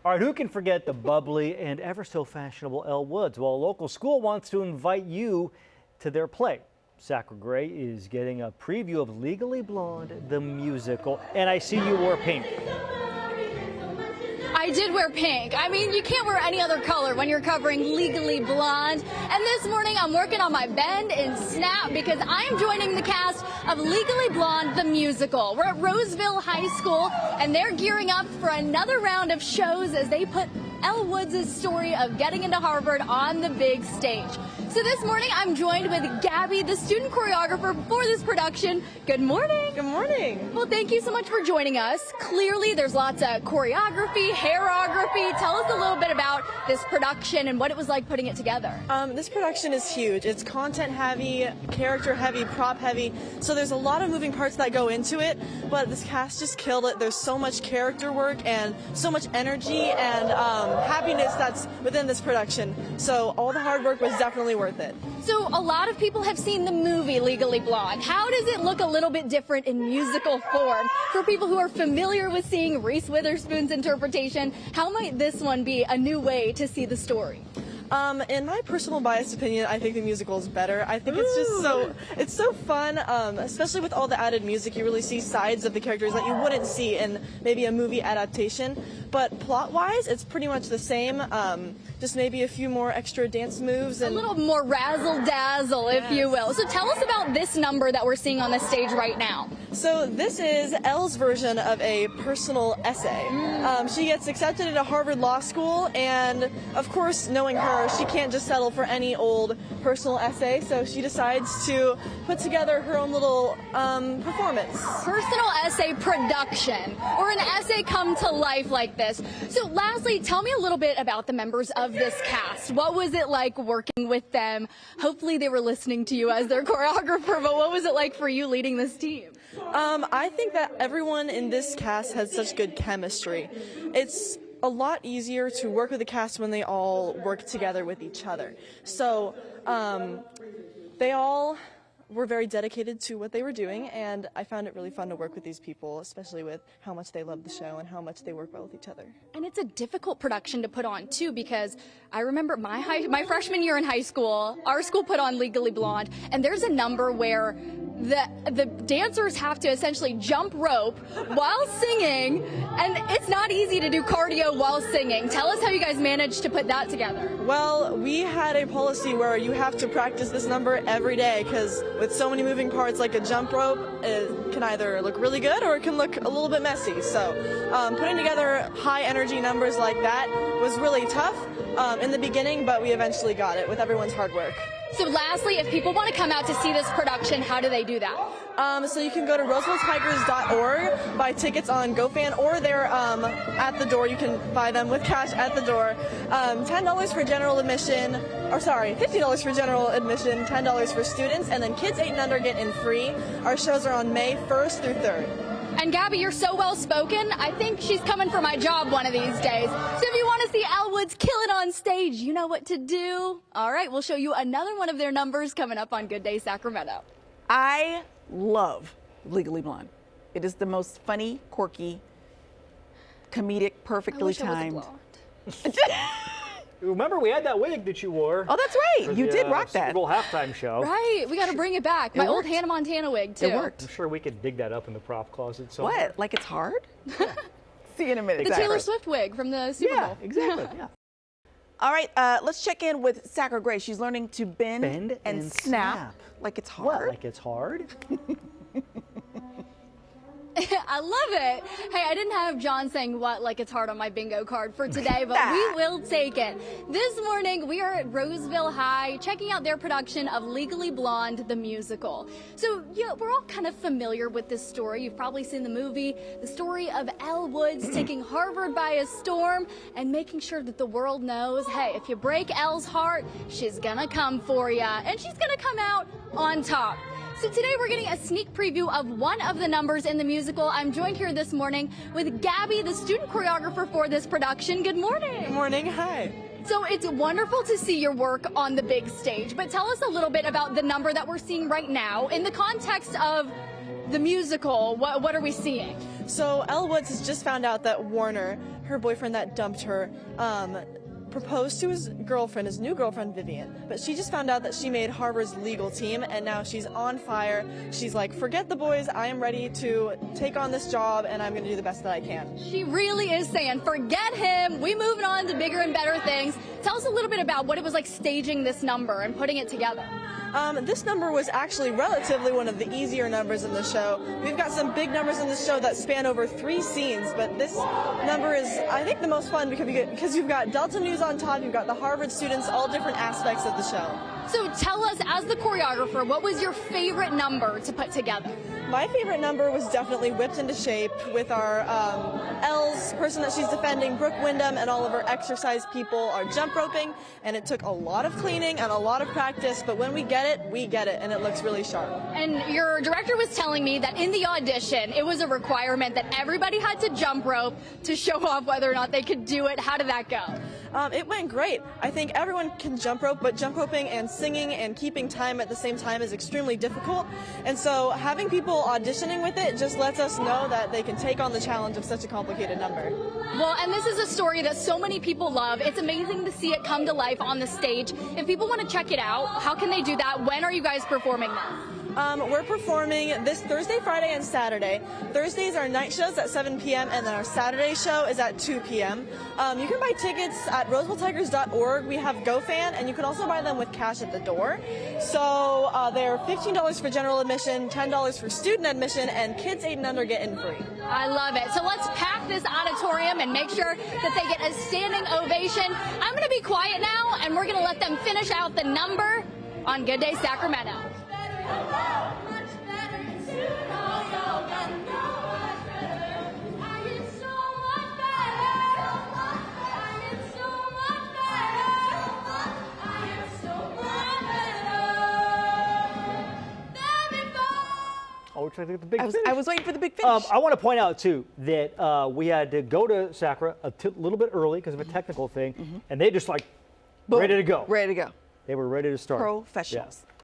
All right, who can forget the bubbly and ever-so-fashionable Elle Woods? Well, a local school wants to invite you to their play. Sakura Gray is getting a preview of Legally Blonde, the musical, and I see you wore pink. I did wear pink. I mean, you can't wear any other color when you're covering Legally Blonde. And this morning, I'm working on my bend and snap because I am joining the cast of Legally Blonde, the musical. We're at Roseville High School, and they're gearing up for another round of shows as they put Elle Woods' story of getting into Harvard on the big stage. So this morning, I'm joined with Gabby, the student choreographer for this production. Good morning. Good morning. Well, thank you so much for joining us. Clearly, there's lots of choreography, hairography. Tell us a little bit about this production and what it was like putting it together. This production is huge. It's content heavy, character heavy, prop heavy. So there's a lot of moving parts that go into it, but this cast just killed it. There's so much character work and so much energy and happiness that's within this production. So all the hard work was definitely worth it. So a lot of people have seen the movie Legally Blonde. How does it look a little bit different in musical form? For people who are familiar with seeing Reese Witherspoon's interpretation, how might this one be a new way to see the story? In my personal biased opinion, I think the musical is better. I think it's just so fun, especially with all the added music. You really see sides of the characters that you wouldn't see in maybe a movie adaptation. But plot-wise, it's pretty much the same, just maybe a few more extra dance moves. And a little more razzle-dazzle, if you will. So tell us about this number that we're seeing on the stage right now. So this is Elle's version of a personal essay. She gets accepted into Harvard Law School, and of course, knowing her, she can't just settle for any old personal essay, so she decides to put together her own little performance. Personal essay production, or an essay come to life like this. So lastly, tell me a little bit about the members of this cast. What was it like working with them? Hopefully they were listening to you as their choreographer, but what was it like for you leading this team? I think that everyone in this cast has such good chemistry. It's a lot easier to work with the cast when they all work together with each other. So they all were very dedicated to what they were doing, and I found it really fun to work with these people, especially with how much they love the show and how much they work well with each other. And it's a difficult production to put on too, because I remember my freshman year in high school, our school put on Legally Blonde, and there's a number where the dancers have to essentially jump rope while singing, and it's not easy to do cardio while singing. Tell us how you guys managed to put that together. Well, we had a policy where you have to practice this number every day, because with so many moving parts like a jump rope, it can either look really good or it can look a little bit messy. So putting together high energy numbers like that was really tough in the beginning, but we eventually got it with everyone's hard work. So lastly, if people want to come out to see this production, how do they do that? So you can go to RosevilleTigers.org, buy tickets on GoFan, or they're at the door. You can buy them with cash at the door. $10 for general admission, or sorry, $50 for general admission, $10 for students, and then kids 8 and under get in free. Our shows are on May 1st through 3rd. And Gabby, you're so well spoken. I think she's coming for my job one of these days. So if you want to see Elle Woods kill it on stage, you know what to do. All right, we'll show you another one of their numbers coming up on Good Day Sacramento. I love Legally Blonde. It is the most funny, quirky, comedic, perfectly timed. Remember, we had that wig that you wore. Oh, that's right. You did rock that. Super Bowl halftime show. Right. We got to bring it back. My old Hannah Montana wig, too. It worked. I'm sure we could dig that up in the prop closet somewhere. What? Like it's hard? See you in a minute. The Taylor Swift wig from the Super Bowl. Yeah, exactly. Yeah. All right, let's check in with Sakura Gray. She's learning to bend and snap like it's hard. What, like it's hard? I love it. Hey, I didn't have John saying what like it's hard on my bingo card for today, but we will take it. This morning, we are at Roseville High checking out their production of Legally Blonde, the musical. So, we're all kind of familiar with this story. You've probably seen the movie, the story of Elle Woods taking Harvard by a storm and making sure that the world knows, hey, if you break Elle's heart, she's gonna come for ya, and she's gonna come out on top. So today we're getting a sneak preview of one of the numbers in the musical. I'm joined here this morning with Gabby, the student choreographer for this production. Good morning. Good morning. Hi. So it's wonderful to see your work on the big stage, but tell us a little bit about the number that we're seeing right now in the context of the musical. What are we seeing? So Elle Woods has just found out that Warner, her boyfriend that dumped her, proposed to his girlfriend, his new girlfriend Vivian, but she just found out that she made Harvard's legal team, and now she's on fire. She's like, forget the boys, I am ready to take on this job, and I'm going to do the best that I can. She really is saying, forget him, we moving on to bigger and better things. Tell us a little bit about what it was like staging this number and putting it together. This number was actually relatively one of the easier numbers in the show. We've got some big numbers in the show that span over 3 scenes, but this number is, I think, the most fun because you've got Delta News on top, you've got the Harvard students, all different aspects of the show. So tell us, as the choreographer, what was your favorite number to put together? My favorite number was definitely Whipped into Shape with our Elle's person that she's defending, Brooke Wyndham, and all of her exercise people are jump roping, and it took a lot of cleaning and a lot of practice, but when we get it, and it looks really sharp. And your director was telling me that in the audition, it was a requirement that everybody had to jump rope to show off whether or not they could do it. How did that go? It went great. I think everyone can jump rope, but jump roping and singing and keeping time at the same time is extremely difficult. And so having people auditioning with it just lets us know that they can take on the challenge of such a complicated number. Well, and this is a story that so many people love. It's amazing to see it come to life on the stage. If people want to check it out, how can they do that? When are you guys performing this? We're performing this Thursday, Friday, and Saturday. Thursdays are night shows at 7 p.m. and then our Saturday show is at 2 p.m. You can buy tickets at RoosevilleTigers.org. We have GoFan, and you can also buy them with cash at the door. So they're $15 for general admission, $10 for student admission, and kids 8 and under get in free. I love it. So let's pack this auditorium and make sure that they get a standing ovation. I'm going to be quiet now, and we're going to let them finish out the number on Good Day Sacramento. Oh, we're trying to get the big finish. I was waiting for the big finish. I want to point out, too, that we had to go to Sakura a little bit early because of a technical thing, and they just like Boom. ready to go. Ready to go. They were ready to start. Professionals. Yeah.